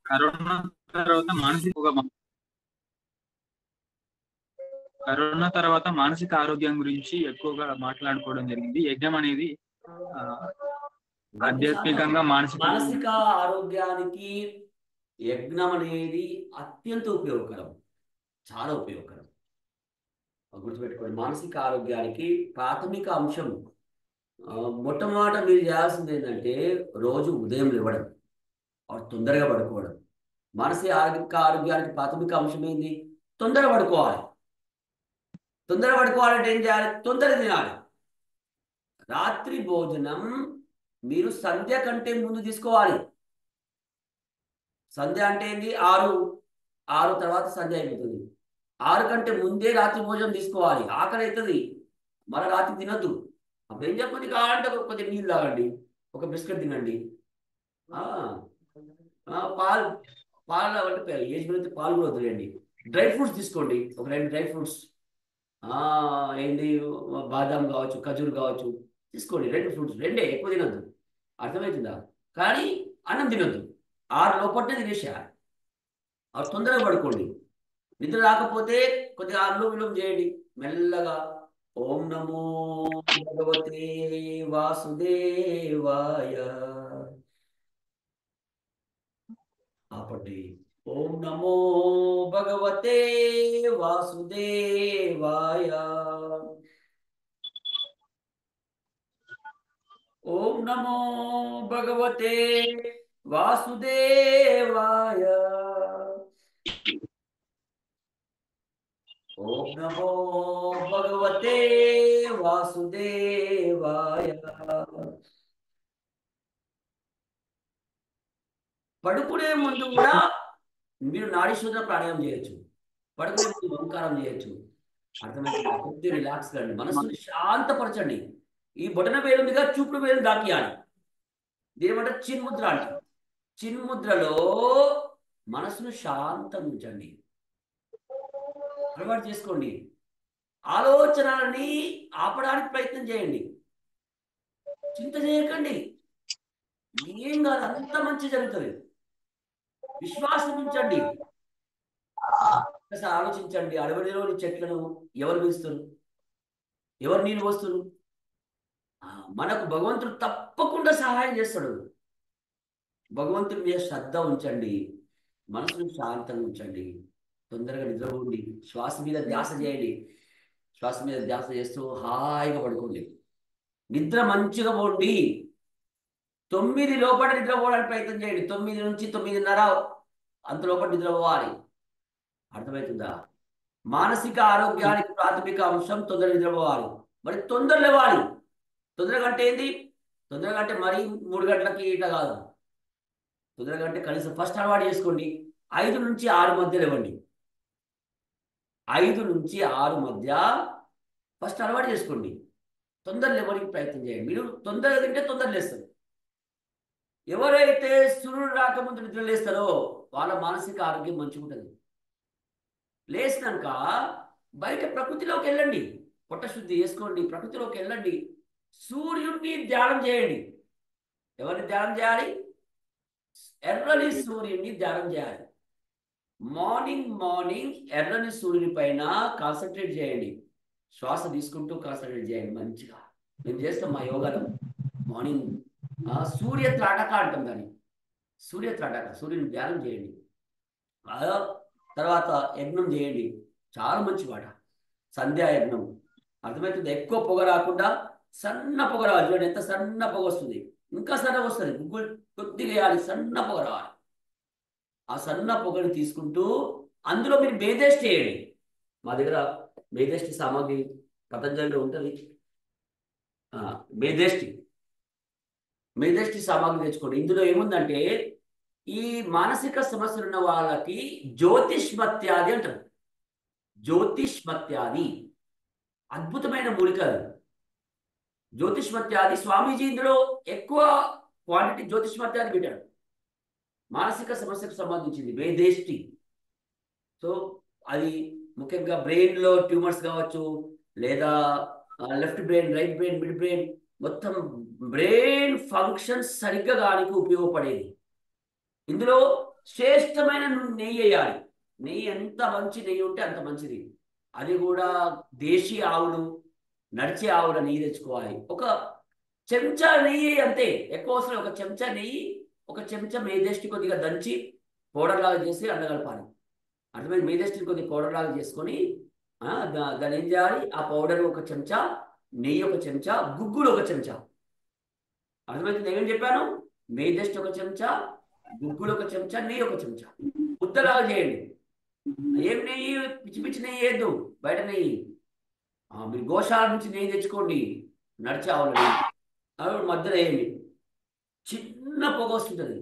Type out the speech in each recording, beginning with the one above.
Corona తర్వాత corona తర్వాత మానసిక ఆరోగ్యం గురించి ఎక్కువగా మాట్లాడుకోవడం జరిగింది. యజ్ఞం అనేది ఆ, 100% ఆధ్యాత్మికంగా మానసిక ఆరోగ్యానికి యజ్ఞం అనేది అత్యంత ఉపయోగకరం, చాలా ఉపయోగకరం. గుర్తుపెట్టుకోండి, మానసిక ఆరోగ్యానికి ప్రాథమిక అంశం మొట్టమొదట మీరు చేయాల్సింది ఏంటంటే రోజు ఉదయం లేవడం, తొందరగా పడుకోవడం. మానసిక ఆరోగ్యానికి ప్రాథమిక అంశం ఏంది? తొందరగా పడుకోవాలి. తొందరగా పడుకోవాలంటే ఏం చేయాలి? తొందరగా తినాలి. రాత్రి భోజనం మీరు సంధ్య కంటే ముందు తీసుకోవాలి. సంధ్య అంటే ఏంది? 6 తర్వాత సంధ్య అయిపోతుంది. 6 కంటే ముందే రాత్రి భోజనం తీసుకోవాలి. ఆకలి అవుతుంది, మన రాత్రి తినద్దు. అప్పుడు ఏం చెప్పండి, కావాలంటే కొద్దిగా నీళ్ళు తాగండి, ఒక బిస్కెట్ తినండి. పాలు అంటే ఏజ్ పెడితే పాలు కూడా వదిలేయండి. డ్రై ఫ్రూట్స్ తీసుకోండి, ఒక 2 డ్రై ఫ్రూట్స్, ఏంటి, బాదాం కావచ్చు, ఖజూర్ కావచ్చు, తీసుకోండి. 2 ఫ్రూట్స్, 2 ఎక్కువ తినద్దు. అర్థమవుతుందా? కానీ అన్నం తినద్దు. 6 లోపట్నే తినేసేయాలి. అవి తొందరగా పడుకోండి. నిద్ర రాకపోతే కొద్దిగా అనులోమ విలోమం చేయండి మెల్లగా. ఓం నమో భగవతే వాసుదేవాయ. ఆపండి. ఓం నమో భగవతే వాసుదేవాయ. ఓం నమో భగవతే వాసుదేవాయ. ఓం నమో భగవతే వాసుదేవాయ. పడుకునే ముందు కూడా మీరు నాడీశోధన ప్రాణాయామం చేయొచ్చు. పడుకునే ముందు ఓంకారం చేయొచ్చు. అర్థమైంది? కొద్దిగా రిలాక్స్ కండి, మనసుని శాంతపరచండి. ఈ బొటన వేలుందిగా, చూపుడు వేలు దాకియాలి. దీనిమంటే చిన్ముద్ర అంటారు. చిన్ముద్రలో మనసును శాంతం ఉంచండి, అలవాటు చేసుకోండి. ఆలోచనలని ఆపడానికి ప్రయత్నం చేయండి. చింత చేయకండి, ఏం కాదు, అంత మంచి జరుగుతుంది. విశ్వాసం ఉంచండి. ఆలోచించండి, అడవిలోని చెట్లను ఎవరు పెంచుతారు? ఎవరు నీళ్ళు పోస్తారు? మనకు భగవంతుడు తప్పకుండా సహాయం చేస్తాడు. భగవంతుడి మీద శ్రద్ధ ఉంచండి, మనసును శాంతంగా ఉంచండి, తొందరగా నిద్రపోండి. శ్వాస మీద ధ్యాస చేయండి. శ్వాస మీద ధ్యాస చేస్తూ హాయిగా పడుకోండి. నిద్ర మంచిగా పోండి. 9 లోపల నిద్రపోవడానికి ప్రయత్నం చేయండి. 9 నుంచి 9:30 అంత లోపల నిద్రపోవాలి. అర్థమవుతుందా? మానసిక ఆరోగ్యానికి ప్రాథమిక అంశం తొందరగా నిద్రపోవాలి. మరి తొందర లేవాలి. తొందరగా అంటే ఏంది? తొందరగా అంటే మరీ 3 గంటలకి ఇట్లా కాదు. తొందరగా అంటే కనీసం ఫస్ట్ అలవాటు చేసుకోండి, 5 నుంచి 6 మధ్య లేవండి. 5 నుంచి 6 మధ్య ఫస్ట్ అలవాటు చేసుకోండి. తొందర లేవడానికి ప్రయత్నం చేయండి. మీరు తొందరగా తింటే తొందర లేస్తారు. ఎవరైతే సూర్యుడు రాకముందు నిద్ర లేస్తారో వాళ్ళ మానసిక ఆరోగ్యం మంచిగా ఉంటుంది. లేచినాక బయట ప్రకృతిలోకి వెళ్ళండి, పొట్ట శుద్ధి చేసుకోండి, ప్రకృతిలోకి వెళ్ళండి, సూర్యుడిని ధ్యానం చేయండి. ఎవరిని ధ్యానం చేయాలి? ఎర్రని సూర్యుడిని ధ్యానం చేయాలి. మార్నింగ్ ఎర్రని సూర్యుని పైన కాన్సన్ట్రేట్ చేయండి. శ్వాస తీసుకుంటూ కాన్సన్ట్రేట్ చేయండి మంచిగా. మేము చేస్తాం మా యోగాలో. మార్నింగ్ సూర్య త్రాటక అంటాం దాన్ని. సూర్య త్రాటక, సూర్యుని ధ్యానం చేయండి. తర్వాత యజ్ఞం చేయండి, చాలా మంచి మాట. సంధ్యాయజ్ఞం. అర్థమవుతుంది? ఎక్కువ పొగ రాకుండా సన్న పొగ రావాలి. చూడండి ఎంత సన్న పొగ వస్తుంది, ఇంకా సన్నగా వస్తుంది. గుగ్గులు కొద్దిగా వేయాలి, సన్న పొగ రావాలి. ఆ సన్న పొగని తీసుకుంటూ అందులో మీరు మేధేష్టి చేయండి. మా దగ్గర మేధేష్టి సామాగ్రి పతంజలిలో ఉంటుంది. మేధేష్టి సామాగ్రి తెచ్చుకోండి. ఇందులో ఏముందంటే ఈ మానసిక సమస్యలు ఉన్న వాళ్ళకి జ్యోతిష్మత్యాది అంటారు. జ్యోతిష్మత్యాది అద్భుతమైన మూలికలు. జ్యోతిష్మత్యాది స్వామీజీ ఇందులో ఎక్కువ క్వాంటిటీ జ్యోతిష్మత్యాది పెట్టాడు. మానసిక సమస్యకు సంబంధించింది వేదేష్టి. సో అది ముఖ్యంగా బ్రెయిన్లో ట్యూమర్స్ కావచ్చు, లేదా left brain, right brain, mid brain, మొత్తం బ్రెయిన్ ఫంక్షన్స్ సరిగ్గా దానికి ఉపయోగపడేది. ఇందులో శ్రేష్టమైన నెయ్యి వేయాలి. నెయ్యి ఎంత మంచి నెయ్యి ఉంటే అంత మంచిది. అది కూడా దేశీ ఆవులు, నడిచే ఆవుల నెయ్యి తెచ్చుకోవాలి. ఒక చెంచా నెయ్యి అంతే, ఎక్కువ అవసరం. ఒక చెంచా నెయ్యి, ఒక చెంచా మేదేష్టి కొద్దిగా దంచి పౌడర్ లాగా చేసి అండగలపాలి. అర్థమైంది? మేదేష్టి కొద్దిగా పౌడర్ లాగా చేసుకొని దాన్ని ఏం చేయాలి? ఆ పౌడర్ ఒక చెంచా, నెయ్యి ఒక చెంచా, గుగ్గులు ఒక చెంచా. అర్థమైంది? నేనేం చెప్పాను? మేదేష్టి ఒక చెంచా, గుగ్గులు ఒక చెంచా, నెయ్యి ఒక చెంచా, ముద్దలాగా చేయండి. ఏం నెయ్యి? పిచ్చి పిచ్చి నెయ్యి వేయద్దు, బయట నెయ్యి. మీరు గోశాల నుంచి నెయ్యి తెచ్చుకోండి, నడిచే ఆవుల నెయ్యి. అవి మధ్యలో వేయండి. చిన్న పొగ వస్తుంటుంది.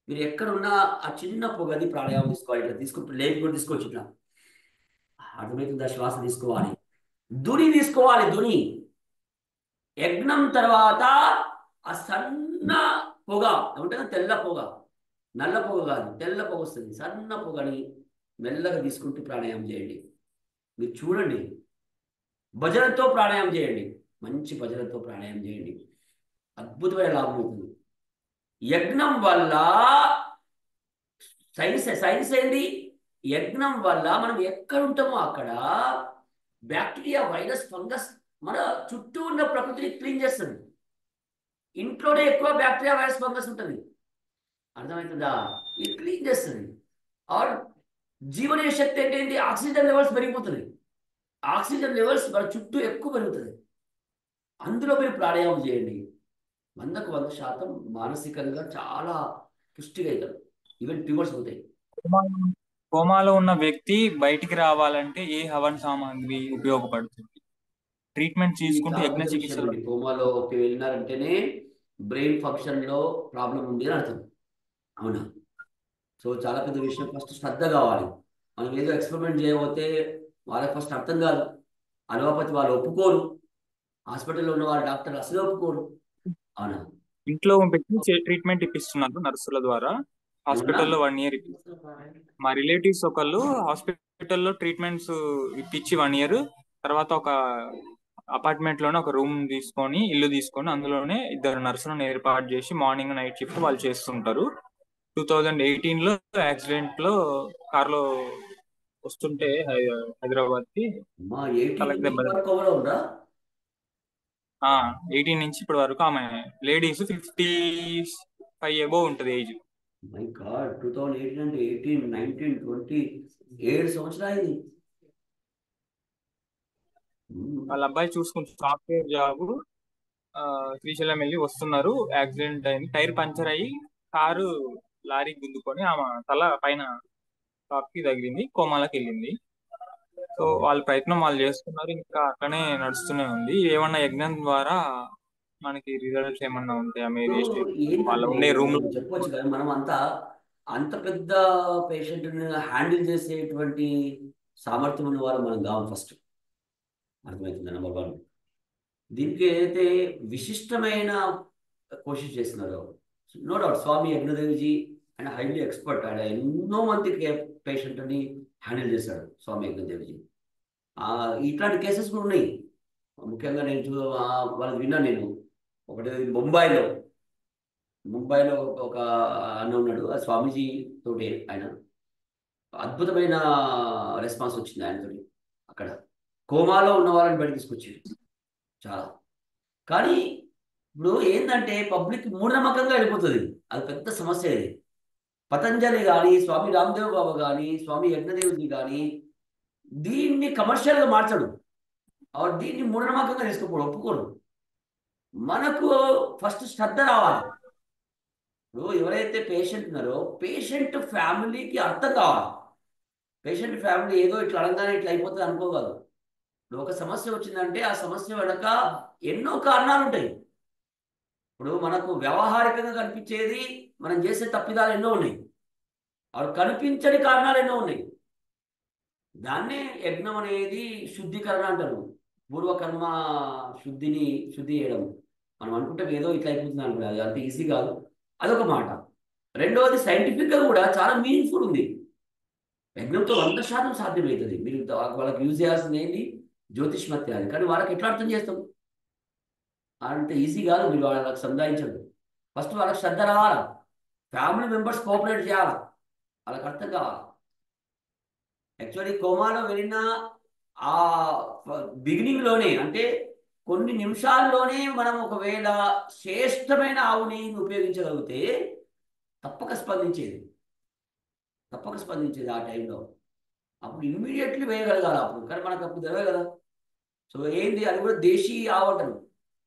మీరు ఎక్కడున్నా ఆ చిన్న పొగది ప్రాణాయామం తీసుకోవాలి. ఇట్లా తీసుకుంటూ లేపి కూడా తీసుకోవచ్చు. ఇట్లా అర్థమవుతుందా? శ్వాస తీసుకోవాలి. దుని తీసుకోవాలి. దుని యజ్ఞం తర్వాత ఆ సన్న పొగ ఏమంటే తెల్ల పొగ, నల్ల పొగ కాదు, తెల్ల పొగ వస్తుంది. సన్న పొగని మెల్లగా తీసుకుంటూ ప్రాణాయామం చేయండి. మీరు చూడండి, భజనతో ప్రాణాయామం చేయండి. మంచి భజనతో ప్రాణాయామం చేయండి. అద్భుతమైన లాభం అవుతుంది. యజ్ఞం వల్ల సైన్స్ ఏంది? యజ్ఞం వల్ల మనం ఎక్కడ ఉంటామో అక్కడ బ్యాక్టీరియా, వైరస్, ఫంగస్ మన చుట్టూ ఉన్న ప్రకృతిని క్లీన్ చేస్తుంది. ఇంట్లోనే ఎక్కువ బ్యాక్టీరియా, వైరస్, ఫంగస్ ఉంటుంది. అర్థమవుతుందా? ఇది క్లీన్ చేస్తుంది. ఆర్ జీవనీయ శక్తి ఏంటి? ఆక్సిజన్ లెవెల్స్ పెరిగిపోతుంది. ఆక్సిజన్ లెవెల్స్ మన చుట్టూ ఎక్కువ పెరుగుతుంది. అందులో మీరు ప్రాణాయామం చేయండి. 100% మానసికంగా చాలా పుష్టిగా అవుతారు. ఈవెన్ ట్యూమర్స్ అవుతాయి. కోమాలో ఉన్న వ్యక్తి బయటికి రావాలంటే ఏ హవన్ సామాగ్రి ఉపయోగపడుతుంది? ట్రీట్మెంట్ ఇది తీసుకుంటూ చాలా యజ్ఞ పెద్ద విషయం చికిత్సలో అండి. కోమాలోకి వెళ్ళినారంటేనే బ్రెయిన్ ఫంక్షన్లో ప్రాబ్లం ఉంది అని అర్థం. అవునా? సో చాలా పెద్ద విషయం. ఫస్ట్ శ్రద్ధ కావాలి. మనం ఏదో ఎక్స్పెరిమెంట్ చేయబోతే వాళ్ళకి ఫస్ట్ అర్థం కాదు. అలోపతి వాళ్ళు ఒప్పుకోరు. హాస్పిటల్లో ఉన్న వాళ్ళ డాక్టర్ అసలు ఒప్పుకోరు. అవునా? ఇంట్లో పెట్టి ట్రీట్మెంట్ ఇప్పిస్తున్నారు నర్సుల ద్వారా. ఏమన్నా? హాస్పిటల్లో 1 ఇయర్ మా రిలేటివ్స్ ఒకళ్ళు హాస్పిటల్లో ట్రీట్మెంట్స్ ఇప్పించి 1 ఇయర్ తర్వాత ఒక అపార్ట్మెంట్ లోనే ఒక రూమ్ తీసుకొని, ఇల్లు తీసుకొని అందులోనే 2 నర్సులను ఏర్పాటు చేసి మార్నింగ్ నైట్ షిఫ్ట్ వాళ్ళు చేస్తుంటారు. 2018లో యాక్సిడెంట్ లో కార్లో వస్తుంటే హైదరాబాద్ కి మా 18 తలకు నుంచి దెబ్బ. వరకు కోమలో ఉందా? 18 నుంచి ఇప్పటి వరకు ఆమె లేడీస్ 55 ఎబో ఉంటుంది ఏజ్. మై గాడ్, 2018 అంటే 18, 19, 20, 7 సంవత్సరాలు ఇది. వాళ్ళ అబ్బాయి చూసుకుంటూ సాఫ్ట్వేర్ జాబ్, శ్రీశైలం వెళ్ళి వస్తున్నారు. యాక్సిడెంట్ అయింది, టైర్ పంచర్ అయ్యి కారు లారీకి గుద్దుకొని ఆమె తల పైన టాప్ కి తగిలింది, కోమాలకు వెళ్ళింది. సో వాళ్ళ ప్రయత్నం వాళ్ళు చేస్తున్నారు, ఇంకా అట్లనే నడుస్తూనే ఉంది. ఏమన్నా యజ్ఞం ద్వారా మనకి రిజల్ట్స్ ఏమన్నా ఉంటాయా? మీరు ఇప్పుడు వాళ్ళ ఏంటంటే ఉండే రూమ్ మనం చెప్పొచ్చు కదా, మనం అంతా అంత పెద్ద పేషెంట్ని హ్యాండిల్ చేసేటువంటి సామర్థ్యం ఉన్న వారు మనం కావాలి ఫస్ట్. అర్థమవుతుంది? నెంబర్ 1. దీనికి ఏదైతే విశిష్టమైన కోషిష్ చేస్తున్నారో, నో డౌట్ స్వామి యజ్ఞదేవిజీ ఆయన హైలీ ఎక్స్పర్ట్. ఆయన ఎన్నో మంది పేషెంట్ని హ్యాండిల్ చేశాడు స్వామి యజ్ఞదేవిజీ. ఇట్లాంటి కేసెస్ కూడా ఉన్నాయి. ముఖ్యంగా నేను వాళ్ళది విన్నాను నేను. ఒకటి ముంబైలో ఒక అన్న ఉన్నాడు, ఆ స్వామీజీ తోటి ఆయన అద్భుతమైన రెస్పాన్స్ వచ్చింది ఆయనతోటి. అక్కడ కోమాలో ఉన్న వాళ్ళని బయట తీసుకొచ్చారు చాలా. కానీ ఇప్పుడు ఏంటంటే పబ్లిక్ మూఢనమ్మకంగా వెళ్ళిపోతుంది. అది పెద్ద సమస్య. ఇది పతంజలి కానీ, స్వామి రామ్దేవ్ బాబా కానీ, స్వామి యజ్ఞదేవ్జీ కానీ దీన్ని కమర్షియల్గా మార్చడు. దీన్ని మూఢనమ్మకంగా తీసుకుపోడు, ఒప్పుకోడు. మనకు ఫస్ట్ శ్రద్ధ రావాలి. ఇప్పుడు ఎవరైతే పేషెంట్ ఉన్నారో పేషెంట్ ఫ్యామిలీకి అర్థం కావాలి. పేషెంట్ ఫ్యామిలీ ఏదో ఇట్లా అనగానే ఇట్లా అయిపోతుంది అనుకోగలదు. ఇప్పుడు ఒక సమస్య వచ్చిందంటే ఆ సమస్య వెనక ఎన్నో కారణాలు ఉంటాయి. ఇప్పుడు మనకు వ్యవహారికంగా కనిపించేది, మనం చేసే తప్పిదాలు ఎన్నో ఉన్నాయి. అవి కనిపించని కారణాలు ఎన్నో ఉన్నాయి. దాన్నే యజ్ఞం అనేది శుద్ధీకరణ అంటారు. పూర్వకర్మ శుద్ధి చేయడం. మనం అనుకుంటే ఏదో ఇట్లా అయిపోతుంది అనుకుంటుంది, అది అంత ఈజీ కాదు. అదొక మాట. రెండవది సైంటిఫిక్గా కూడా చాలా మీనింగ్ఫుల్ ఉంది. యజ్ఞంతో 100% సాధ్యమవుతుంది. మీరు వాళ్ళకి యూజ్ చేయాల్సింది ఏంటి? జ్యోతిష్మత్యాన్ని. కానీ వాళ్ళకి ఎట్లా అర్థం చేస్తాం? అంత ఈజీ కాదు. మీరు వాళ్ళకి సంధాయించండి. ఫస్ట్ వాళ్ళకి శ్రద్ధ రావాలా, ఫ్యామిలీ మెంబర్స్ కోఆపరేట్ చేయాలా. వాళ్ళకి అర్థం కావాలి. యాక్చువల్లీ కోమాలో వెళ్ళిన ఆ బిగినింగ్ లోనే, అంటే కొన్ని నిమిషాల్లోనే మనం ఒకవేళ శ్రేష్టమైన ఆవు నెయ్యిని ఉపయోగించగలిగితే తప్పక స్పందించేది, తప్పక స్పందించేది ఆ టైంలో. అప్పుడు ఇమ్మీడియట్లీ వేయగలగాలి అప్పుడు, కానీ మనకు అప్పుడు తెలియదు కదా. సో ఏంది అది కూడా దేశీ ఆవు అంటారు.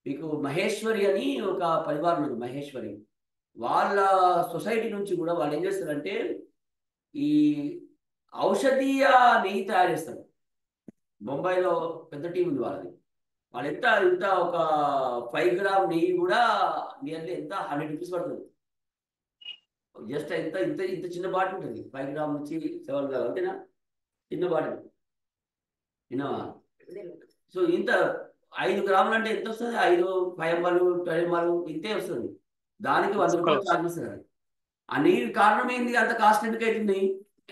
మీకు మహేశ్వరి అని ఒక పరివారం ఉంది, మహేశ్వరి. వాళ్ళ సొసైటీ నుంచి కూడా వాళ్ళు ఏం చేస్తారంటే ఈ ఔషధీయ నెయ్యి తయారు చేస్తారు. బొంబాయిలో పెద్ద టీం ఉంది వాళ్ళది. వాళ్ళు ఎంత ఇంత ఒక 5 గ్రామ్ నెయ్యి కూడా నియర్లీ ఎంత 100 రూపీస్ పడుతుంది. జస్ట్ ఇంత ఇంత ఇంత చిన్న బాటిల్ ఉంటుంది, 5 గ్రామ్ నుంచి 7 గ్రామ్, అంతేనా? చిన్న బాటిల్ విన్నావా? సో ఇంత 5 గ్రాములు అంటే ఎంత వస్తుంది? 5 5 10 ఇంతే వస్తుంది. దానికి 100 రూపాయలు ఛార్జ్ చేస్తారు. ఆ నెయ్యి కారణం ఏంది అంత కాస్ట్ ఎందుకు అవుతుంది?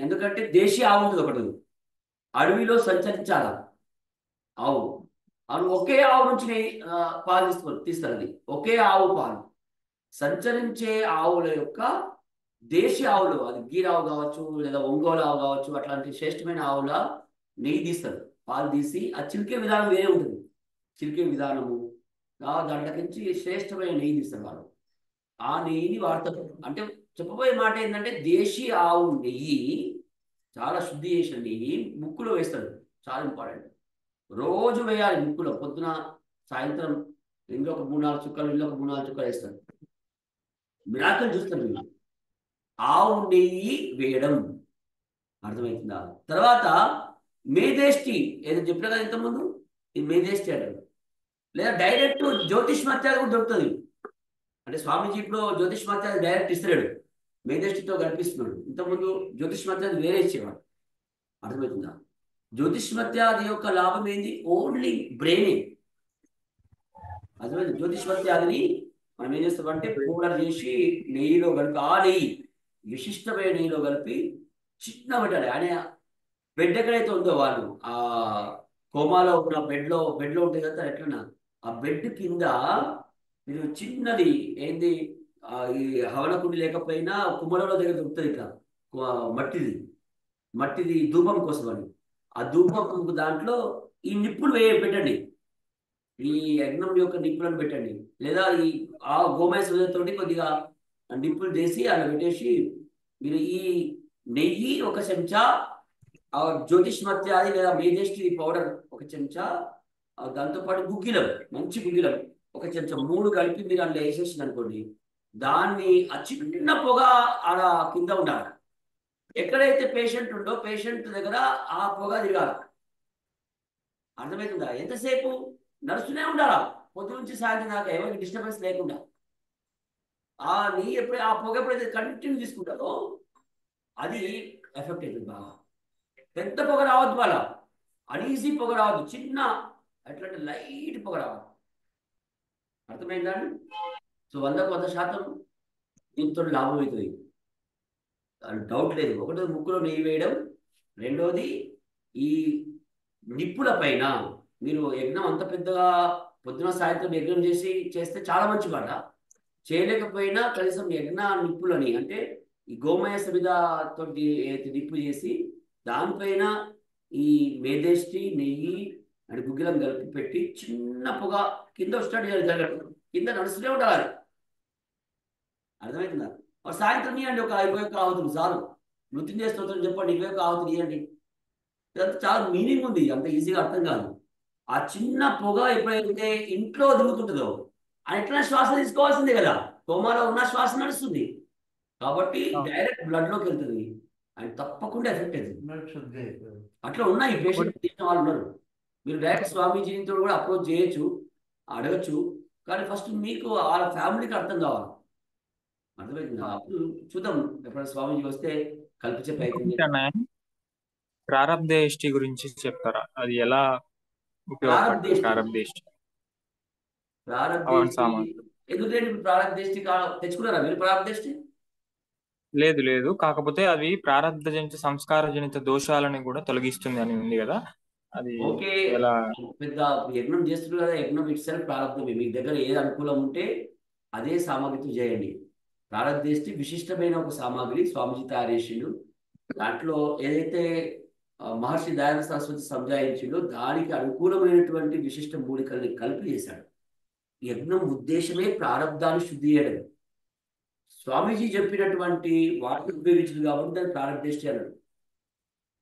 ఎందుకంటే దేశీయ ఆవు ఉంటుంది ఒకటి, అడవిలో సంచరించాల ఆవు. అవును, ఒకే ఆవు నుంచి పాలు తీస్తారు. అది ఒకే ఆవు పాలు. సంచరించే ఆవుల యొక్క దేశీయ ఆవులు, అది గీర్ ఆవు కావచ్చు లేదా ఒంగోలు ఆవు కావచ్చు, అట్లాంటి శ్రేష్టమైన ఆవుల నెయ్యి తీస్తారు. పాలు తీసి ఆ చిలికే విధానం వేరే ఉంటుంది, చిలికే విధానము. దాంట్లో నుంచి శ్రేష్టమైన నెయ్యి తీస్తారు వాళ్ళు. ఆ నెయ్యిని వాడతారు. అంటే చెప్పబోయే మాట ఏంటంటే దేశీ ఆవు నెయ్యి చాలా శుద్ధి చేసిన నెయ్యి ముక్కులో వేస్తారు. చాలా ఇంపార్టెంట్. రోజు వేయాలి ముక్కులో, పొద్దున సాయంత్రం. ఇంట్లో ఒక 3 4 చుక్కలు, ఇంట్లో ఒక 3 4 చుక్కలు వేస్తారు. మిరాకిల్ చూస్తారు మీరు ఆవు నెయ్యి వేయడం. అర్థమవుతుందా? తర్వాత మేధేష్టి ఏదో చెప్పినా కదా ఇంతకుముందు, ఇది మేధేష్టి అంటారు. లేదా డైరెక్ట్ జ్యోతిష్మత్యాలు కూడా దొరుకుతుంది. అంటే స్వామీజీ ఇప్పుడు జ్యోతిష్మత్యాలు డైరెక్ట్ ఇస్తున్నాడు, మేధేష్టితో కనిపిస్తున్నాడు. ఇంతకుముందు జ్యోతిష్మత్యాలు వేరే ఇచ్చేవాడు. అర్థమవుతుందా? జ్యోతిష్మత్యాది యొక్క లాభం ఏంది? ఓన్లీ బ్రెయినే. అర్థమైంది? జ్యోతిష్మత్యాదిని మనం ఏం చేస్తామంటే పౌడర్ చేసి నెయ్యిలో కలిపి, ఆ నెయ్యి విశిష్టమైన నెయ్యిలో కలిపి చిన్న పెట్టాలి. ఆయన బెడ్ ఎక్కడైతే ఉందో వాళ్ళు ఆ కోమాలో ఉన్న బెడ్లో ఉంటుంది కదా ఎట్లన్నా, ఆ బెడ్ కింద మీరు చిన్నది ఏంది, ఈ హవనకుండి లేకపోయినా కుమ్మరంలో దగ్గర దొరుకుతుంది ఇట్లా మట్టిది, మట్టిది ధూపం కోసం అని. ఆ ధూపం దాంట్లో ఈ నిప్పులు పెట్టండి, ఈ యజ్ఞం యొక్క నిప్పులను పెట్టండి. లేదా ఈ ఆ గోమయ తోటి కొద్దిగా నిప్పులు చేసి అలా పెట్టేసి మీరు ఈ నెయ్యి 1 చెంచా, ఆ జ్యోతిష్మత్యాది లేదా మేజెస్టి పౌడర్ 1 చెంచా, దాంతోపాటు గుగ్గిలం, మంచి గుగ్గిలం 1 చెంచా, 3 కలిపి మీరు అందులో వేసేసింది అనుకోండి. దాన్ని ఆ చిన్న పొగ ఆడ కింద ఉండాలి. ఎక్కడైతే పేషెంట్ ఉందో పేషెంట్ దగ్గర ఆ పొగ తిరగాలి. అర్థమవుతుందా? ఎంతసేపు నడుస్తూనే ఉండాలా, పొద్దు నుంచి సాయంత్రం దాకా, ఎవరికి డిస్టర్బెన్స్ లేకుండా. ఆ నెయ్యి ఆ పొగ ఎప్పుడైతే కంటిన్యూ తీసుకుంటారో అది ఎఫెక్ట్ అవుతుంది బాగా. పెద్ద పొగ రావద్దు, వాళ్ళ అనీజీ పొగ రావద్దు, చిన్న అట్లాంటి లైట్ పొగ రావద్దు. అర్థమైందండి? సో 100% దీంతో లాభం అవుతుంది, డౌట్ లేదు. ఒకటో ముక్కులో నెయ్యి వేయడం, రెండోది ఈ నిప్పుల పైన మీరు యజ్ఞం అంత పెద్దగా పొద్దున సాయంత్రం యజ్ఞం చేస్తే చాలా మంచి మాట. చేయలేకపోయినా కనీసం యజ్ఞ నిప్పులని, అంటే ఈ గోమయ సమిధతో నిప్పు చేసి దానిపైన ఈ మేధేష్టి నెయ్యి అండ్ గుగ్గిలం కలిపి పెట్టి చిన్న పొగ కింద స్టార్ట్ చేయాలి, కింద నడుస్తూనే ఉండాలి. అర్థమవుతుందా? సాయంత్రం ఇవ్వండి ఒక 21 ఆహుతులు చాలు. మృత్యుంజయ స్తోత్రం చెప్పండి, 21 ఆహుతులు ఇవ్వండి. ఇదంతా చాలా మీనింగ్ ఉంది, అంత ఈజీగా అర్థం కాదు. ఆ చిన్న పొగ ఎప్పుడైతే ఇంట్లో దిగుతుంటుందో ఆయన ఎట్లా శ్వాస తీసుకోవాల్సిందే కదా, కోమాలో ఉన్న శ్వాస నడుస్తుంది కాబట్టి డైరెక్ట్ బ్లడ్ లోకి వెళ్తుంది, ఆయన తప్పకుండా ఎఫెక్ట్ అవుతుంది. అట్లా ఉన్నాయి పేషెంట్ తీసిన వాళ్ళు ఉన్నారు. మీరు డైరెక్ట్ స్వామీజీతో కూడా అప్రోచ్ చేయొచ్చు, అడగచ్చు. కానీ ఫస్ట్ మీకు వాళ్ళ ఫ్యామిలీకి అర్థం కావాలి. అర్థమవుతుందా? అప్పుడు చూద్దాం, ఎప్పుడైనా స్వామీజీ వస్తే కల్పించే ప్రయత్నం. ప్రారబ్ధ దృష్టి గురించి చెప్తారా? అది ఎలా ఉపయోగపడుతుంది? ఎందుకంటే ప్రారంభ దృష్టి తెచ్చుకున్నారా మీరు? ప్రారంభ దృష్టి లేదు లేదు, కాకపోతే అది ప్రారబ్ధ జనిత సంస్కార జనిత దోషాలని కూడా తొలగిస్తుంది అని ఉంది కదా, అది ఓకే. ఎలా? పెద్ద యజ్ఞం చేస్తున్నారు కదా, యజ్ఞం ఇట్ సెల్ఫ్ ప్రారంభమే. మీ దగ్గర ఏది అనుకూలం ఉంటే అదే సామాగ్రితో చేయండి. ప్రారంభ దృష్టి విశిష్టమైన ఒక సామాగ్రి స్వామిజీ తయారు చేసిండు, దాంట్లో ఏదైతే మహర్షి దయానంద సరస్వతి సంజాయించిండో దానికి అనుకూలమైనటువంటి విశిష్ట మూలికల్ని కలిపి చేశాడు. యజ్ఞం ఉద్దేశమే ప్రారంధాన్ని శుద్ధి చేయడం. స్వామీజీ చెప్పినటువంటి వాటిని ఉపయోగించింది కాబట్టి దాన్ని ప్రారంభించే అన్నాడు.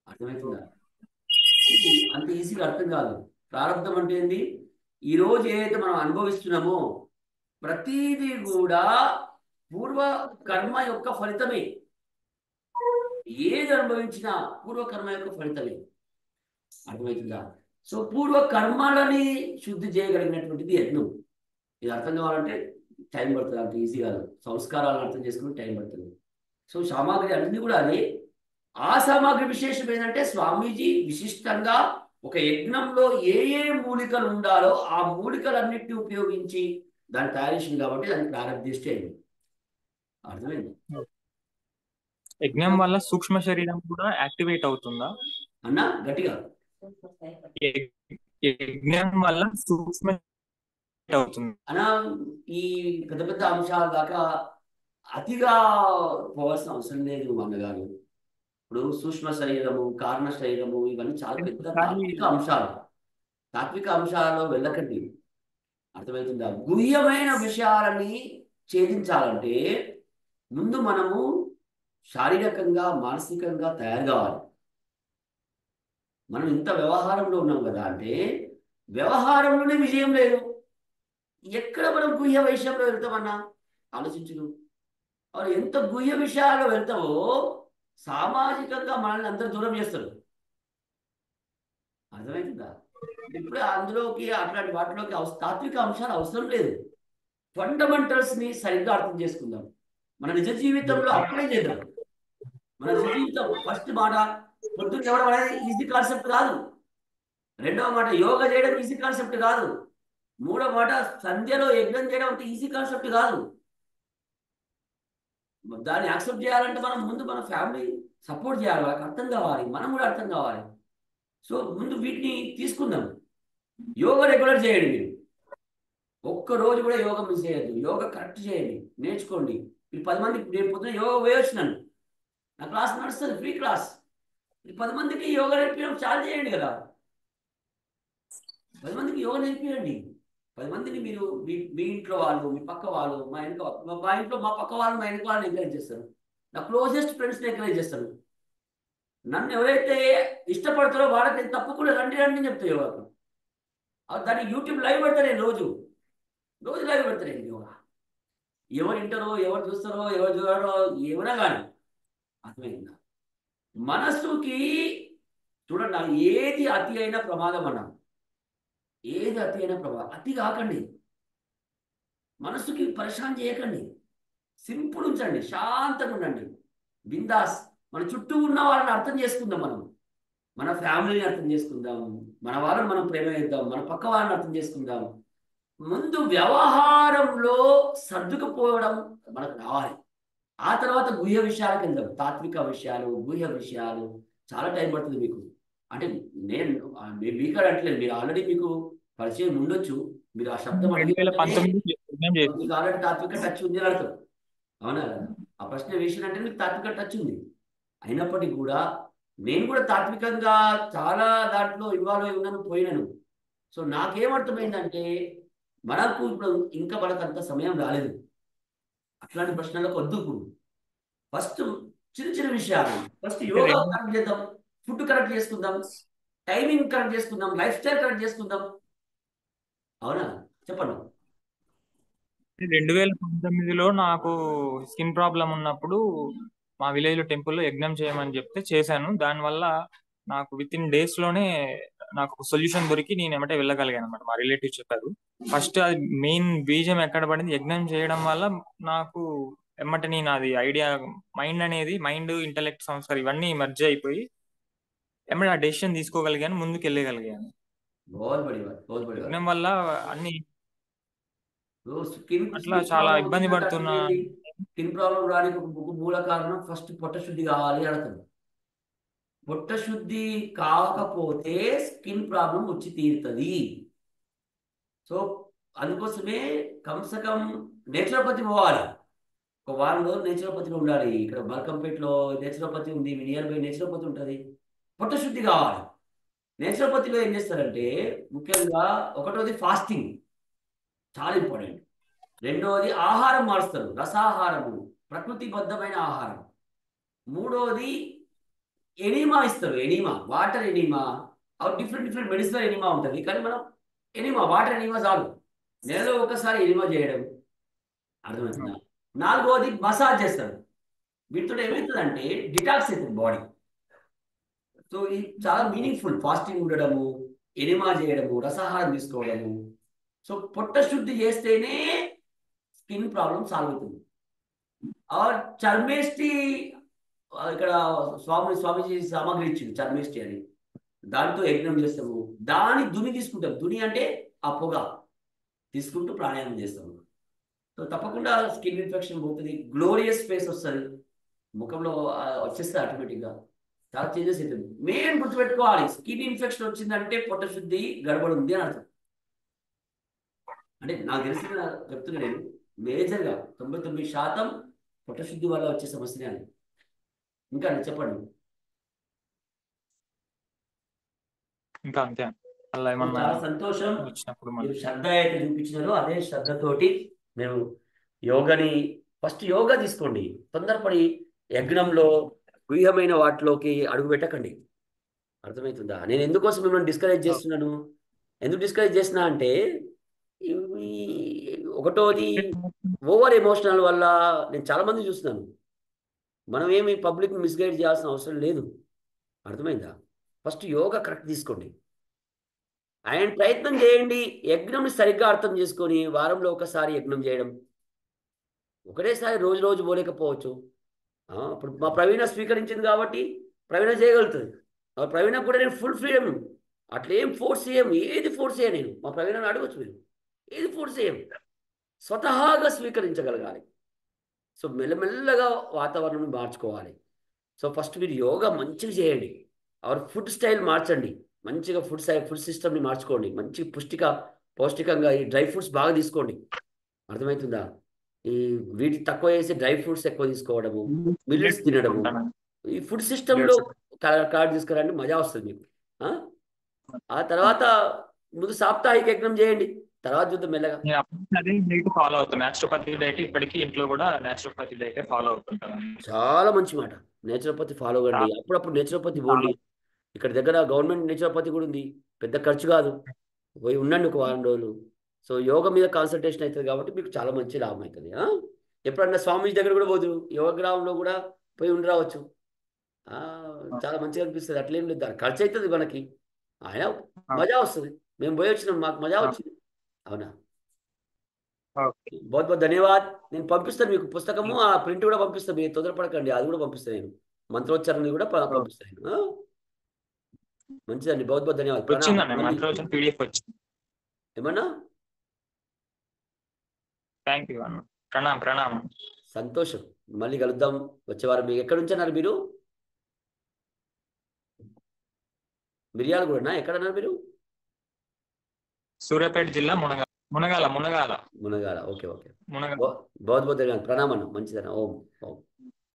అర్థమవుతుందా? ఇది అంత ఈజీగా అర్థం కాదు. ప్రారంధం అంటే ఏంది? ఈ రోజు ఏదైతే మనం అనుభవిస్తున్నామో ప్రతిదీ కూడా పూర్వ కర్మ యొక్క ఫలితమే. ఏది అనుభవించినా పూర్వకర్మ యొక్క ఫలితమే. అర్థమవుతుందా? సో పూర్వ కర్మలని శుద్ధి చేయగలిగినటువంటిది యజ్ఞం. ఇది అర్థం కావాలంటే టైం పడుతుంది, అంత ఈజీ కాదు. సంస్కారాలను అర్థం చేసుకుని టైం పడుతుంది. సో సామాగ్రి అన్ని కూడా అదే. ఆ సామాగ్రి విశేషం ఏంటంటే స్వామీజీ విశిష్టంగా ఒక యజ్ఞంలో ఏ ఏ మూలికలు ఉండాలో ఆ మూలికలన్నిటిని ఉపయోగించి దాన్ని తయారు చేసింది కాబట్టి దాన్ని ప్రారంభిస్తే అయింది. అర్థమైంది యజ్ఞం వల్ల సూక్ష్మ శరీరం కూడా యాక్టివేట్ అవుతుందా అన్న? గట్టిగా. యజ్ఞం వల్ల సూక్ష్మ అవుతుంది అన్న, ఈ పెద్ద పెద్ద అంశాల దాకా అతిగా పోవాల్సిన అవసరం లేదు అన్నగారు. ఇప్పుడు సూక్ష్మ శరీరము, కారణ శరీరము ఇవన్నీ చాలా పెద్ద తాత్విక అంశాలు. తాత్విక అంశాలలో వెళ్ళకండి. అర్థమవుతుందా? గుహ్యమైన విషయాలని ఛేదించాలంటే ముందు మనము శారీరకంగా మానసికంగా తయారు కావాలి. మనం ఇంత వ్యవహారంలో ఉన్నాం కదా, అంటే వ్యవహారంలోనే విజయం లేదు. ఎక్కడ మనం గుహ్య విషయంలో వెళ్తామన్నా ఆలోచించు. వారు ఎంత గుహ్య విషయాల్లో వెళ్తావో సామాజికంగా మనల్ని అందరూ దూరం చేస్తారు. అర్థమవుతుందా? ఇప్పుడే అందులోకి అట్లాంటి వాటిలోకి తాత్విక అంశాలు అవసరం లేదు. ఫండమెంటల్స్ని సరిగ్గా అర్థం చేసుకుందాం. మన నిజ జీవితంలో అప్లై చేద్దాం. మన నిజ జీవితం ఫస్ట్ మాట పొద్దున్న ఎవడం అనేది ఈజీ కాన్సెప్ట్ కాదు. రెండవ మాట యోగా చేయడం ఈజీ కాన్సెప్ట్ కాదు. మూడవ మాట సంధ్యలో యజ్ఞం చేయడం అంత ఈజీ కాన్సెప్ట్ కాదు. దాన్ని యాక్సెప్ట్ చేయాలంటే మనం ముందు మన ఫ్యామిలీ సపోర్ట్ చేయాలి, వాళ్ళకి అర్థం కావాలి, మనం కూడా అర్థం కావాలి. సో ముందు వీటిని తీసుకుందాం. యోగా రెగ్యులర్ చేయండి. మీరు ఒక్కరోజు కూడా యోగా మిస్ చేయొద్దు. యోగా కరెక్ట్ చేయండి, నేర్చుకోండి. మీరు 10 మందికి, నేను పొద్దున యోగా వేయొచ్చినాను, నా క్లాస్ నడుస్తుంది, ఫ్రీ క్లాస్. 10 మందికి యోగా నేర్పించడం చాలా చేయండి కదా. 10 మందికి యోగా నేర్పించండి. 10 మందిని మీరు మీ ఇంట్లో వాళ్ళు, మీ పక్క వాళ్ళు, మా ఇంట్లో మా పక్క వాళ్ళు, మా ఇంట్లో వాళ్ళని ఎంకరేజ్ చేస్తారు. నా క్లోజెస్ట్ ఫ్రెండ్స్ని ఎంకరేజ్ చేస్తారు. నన్ను ఎవరైతే ఇష్టపడతారో వాళ్ళకి తప్పకుండా రండి రండి అని చెప్తాయి యోగాకు. దాన్ని యూట్యూబ్ లైవ్ పెడతా నేను, రోజు లైవ్ పెడతా నేను యోగా. ఎవరు వింటారో, ఎవరు చూస్తారో, ఎవరు చూడారో ఏమైనా కానీ అర్థమైందా? మనస్సుకి చూడండి, ఏది అతి అయినా ప్రమాదం అన్నాం. ఏది అతి అయినా ప్రమాదం. అతి కాకండి, మనస్సుకి పరిశాన్ చేయకండి, సింపుల్ ఉంచండి, శాంతంగా ఉండండి, బిందాస్. మన చుట్టూ ఉన్న వాళ్ళని అర్థం చేసుకుందాం. మనం మన ఫ్యామిలీని అర్థం చేసుకుందాం, మన వాళ్ళని మనం ప్రేమ చేద్దాం, మన పక్క వాళ్ళని అర్థం చేసుకుందాం. ముందు వ్యవహారంలో సర్దుకుపోవడం మనకు రావాలి. ఆ తర్వాత గుహ్య విషయాలకు వెళ్దాం. తాత్విక విషయాలు, గుహ్య విషయాలు చాలా టైం పడుతుంది మీకు. అంటే నేను మీకు అంటలేదు, మీరు ఆల్రెడీ మీకు పరిచయం ఉండొచ్చు. మీరు ఆ శబ్దం మీకు ఆల్రెడీ తాత్విక టచ్ ఉంది అని అర్థం. అవునా? ఆ ప్రశ్న వేసిన అంటే మీకు తాత్విక టచ్ ఉంది. అయినప్పటికీ కూడా నేను కూడా తాత్వికంగా చాలా దాంట్లో ఇన్వాల్వ్ అయి ఉన్నాను, పోయినాను. సో నాకేమర్థమైందంటే మనకు ఇప్పుడు ఇంకా మనకు అంత సమయం రాలేదు అట్లాంటి ప్రశ్నలకు వద్దు. ఫస్ట్ చిన్న చిన్న విషయాలు, ఫస్ట్ యోగా కరెక్ట్ చేద్దాం, ఫుడ్ కరెక్ట్ చేసుకుందాం, టైమింగ్ కరెక్ట్ చేసుకుందాం, లైఫ్ స్టైల్ కరెక్ట్ చేసుకుందాం. అవునా? చెప్పండి. 2019లో నాకు స్కిన్ ప్రాబ్లం ఉన్నప్పుడు మా విలేజ్ లో టెంపుల్లో యజ్ఞం చేయమని చెప్తే చేశాను. దానివల్ల నాకు విత్ ఇన్ డేస్ లోనే నాకు సొల్యూషన్ దొరికి నేను ఎమ్మటే వెళ్ళగలిగాను అనమాట. మా రిలేటివ్స్ చెప్పారు. ఫస్ట్ అది మెయిన్ బీజం ఎక్కడ పడింది, యజ్ఞం చేయడం వల్ల నాకు ఎమ్మటే నేను అది ఐడియా, మైండ్ ఇంటలెక్ట్ సంస్కారం ఇవన్నీ మర్జ్ అయిపోయి ఎమ్మటే ఆ డెసిషన్ తీసుకోగలిగాను, ముందుకు వెళ్ళగలిగాను. యజ్ఞం వల్ల అన్ని అట్లా చాలా ఇబ్బంది పడుతున్నా. స్కిన్ ప్రాబ్లం రానికి మూల కారణం ఫస్ట్ పొట్ట శుద్ధి కావాలి అంటారు. పొట్ట శుద్ధి కాకపోతే స్కిన్ ప్రాబ్లం వచ్చి తీరుతుంది. సో అందుకోసమే కమ్సకం నేచురోపతి పోవాలి. ఒక వారం రోజులు నేచురోపతిలో ఉండాలి. ఇక్కడ మల్కంపేటలో నేచురోపతి ఉంది, నియర్ బై నేచురోపతి ఉంటుంది. పొట్టశుద్ధి కావాలి. నేచురోపతిలో ఏం చేస్తారంటే ముఖ్యంగా ఒకటోది ఫాస్టింగ్ చాలా ఇంపార్టెంట్. రెండవది ఆహారం మారుస్తారు, రసాహారము, ప్రకృతిబద్ధమైన ఆహారం. మూడవది ఎనీమా ఇస్తారు, enema, water enema. Different different medicinal enema ఉంటుంది, కానీ మనం ఎనీమా, వాటర్ ఎనీమా చాలు. నెలలో ఒకసారి ఎనీమా చేయడం. అర్థమవుతుందా? నాలుగవది మసాజ్ చేస్తారు. వీటితో ఏమవుతుందంటే డిటాక్స్ అవుతుంది బాడీ. సో ఇది చాలా మీనింగ్ఫుల్. ఫాస్టింగ్ ఉండడము, ఎనిమా చేయడము, రసాహారం తీసుకోవడము. సో పొట్ట శుద్ధి చేస్తేనే స్కిన్ ప్రాబ్లం సాల్వ్ అవుతుంది. చర్మేష్టి ఇక్కడ స్వామీజీ సామాగ్రి ఇచ్చింది, చర్మేష్టి అని. దానితో యజ్ఞం చేస్తాము. దాని దుని తీసుకుంటాం. దుని అంటే ఆ పొగ తీసుకుంటూ ప్రాణాయామం చేస్తాము. సో తప్పకుండా స్కిన్ ఇన్ఫెక్షన్ పోతుంది, గ్లోరియస్ ఫేస్ వస్తుంది, ముఖంలో వచ్చేస్తే ఆటోమేటిక్గా చాలా చేంజెస్ అవుతుంది. మెయిన్ గుర్తుపెట్టుకోవాలి, స్కిన్ ఇన్ఫెక్షన్ వచ్చిందంటే పొట్ట శుద్ధి గడబడి ఉంది అని అర్థం. అంటే నాకు తెలిసిన చెప్తున్నా నేను, మేజర్గా 99% పొట్ట శుద్ధి వల్ల వచ్చే సమస్యనే అని. ఇంకా చెప్పండి. ఇంకా అంతే, అలా ఏమన్నా చాలా సంతోషం. వచ్చినప్పుడు మీరు శ్రద్ధ అయితే చూపించినారో అదే శ్రద్ధతోటి మీరు యోగని ఫస్ట్ యోగా తీసుకోండి. తొందరపడి యజ్ఞంలో గుహ్యమైన వాటిలోకి అడుగు పెట్టకండి. అర్థమవుతుందా? నేను ఎందుకోసం మిమ్మల్ని డిస్కరేజ్ చేస్తున్నాను? ఎందుకు డిస్కరేజ్ చేస్తున్నా అంటే ఒకటోది ఓవర్ ఎమోషనల్ వల్ల నేను చాలా మంది చూస్తున్నాను. మనం ఏమి పబ్లిక్ మిస్గైడ్ చేయాల్సిన అవసరం లేదు. అర్థమైందా? ఫస్ట్ యోగా కరెక్ట్ తీసుకోండి, ఆయన ప్రయత్నం చేయండి. యజ్ఞం సరిగ్గా అర్థం చేసుకొని వారంలో ఒకసారి యజ్ఞం చేయడం. ఒకటేసారి రోజు రోజు పోలేకపోవచ్చు. ఇప్పుడు మా ప్రవీణ స్వీకరించింది కాబట్టి ప్రవీణ చేయగలుగుతుంది. ప్రవీణ కూడా నేను ఫుల్ ఫ్రీడమ్, అట్లా ఏం ఫోర్స్ చేయం, ఏది ఫోర్స్ చేయ. నేను మా ప్రవీణను అడగచ్చు, మీరు ఏది ఫోర్స్ చేయం, స్వతహాగా స్వీకరించగలగాలి. సో మెల్లమెల్లగా వాతావరణం మార్చుకోవాలి. సో ఫస్ట్ మీరు యోగా మంచిగా చేయండి, ఫుడ్ స్టైల్ మార్చండి, మంచిగా ఫుడ్ సిస్టమ్ని మార్చుకోండి, మంచి పౌష్టికంగా ఈ డ్రై ఫ్రూట్స్ బాగా తీసుకోండి. అర్థమవుతుందా? ఈ వీటి తక్కువ వేసి డ్రై ఫ్రూట్స్ ఎక్కువ తీసుకోవడము, మిల్లెట్స్ తినడము, ఈ ఫుడ్ సిస్టంలో కార్డ్ తీసుకురండి, మజా వస్తుంది మీకు. ఆ తర్వాత ముందు సాప్తాహిక యజ్ఞం చేయండి, తర్వాత చూద్దాం మెల్లగా. అదే డైట్ ఫాలో అవుతాను, నేచురోపతి డైట్. ఇప్పటికీ ఇంట్లో కూడా నేచురోపతి డైట్ ఫాలో అవుతుంటాను. చాలా మంచి మాట, నేచురోపతి ఫాలో కండి. అప్పుడప్పుడు నేచురోపతి పోండి. ఇక్కడ దగ్గర గవర్నమెంట్ నేచురోపతి కూడా ఉంది, పెద్ద ఖర్చు కాదు. పోయి ఉండండి ఒక వారం రోజులు. సో యోగా మీద కాన్సన్ట్రేషన్ అవుతుంది కాబట్టి మీకు చాలా మంచి లాభం అవుతుంది. ఎప్పుడన్నా స్వామీజీ దగ్గర కూడా పోదు, యోగగ్రామంలో కూడా పోయి ఉండి రావచ్చు. చాలా మంచిగా అనిపిస్తుంది. అట్లేం లేదు, దాని ఖర్చు అవుతుంది మనకి, ఆయన మజా వస్తుంది. మేము పోయి వచ్చినాం, మాకు మజా వచ్చింది. అవునా? बहुत बहुत धन्यवाद. నేను పంపిస్తాను మీకు పుస్తకము, ఆ ప్రింట్ కూడా పంపిస్తాను. మీరు తొందరపడకండి, అది కూడా పంపిస్తాను నేను. మంత్రోచ్చారణ కూడా పంపిస్తాను నేను. మంచిదండి, बहुत बहुत धन्यवाद. మంత్రోచ్చారణ PDF వచ్చింది. ఏమన్నా? థ్యాంక్ యూ అన్న, ప్రణామం. సంతోషం, మళ్ళీ కలుద్దాం వచ్చే వారం. మీకు ఎక్కడి నుంచి అన్నారు మీరు? మిర్యాలగూడనా? ఎక్కడన్నారు మీరు? సూర్యాపేట జిల్లా, మునగాల. Okay okay. बहुत बहुत धन्यवाद. ప్రణామం. మంచిదన్న. ఓం ఓం.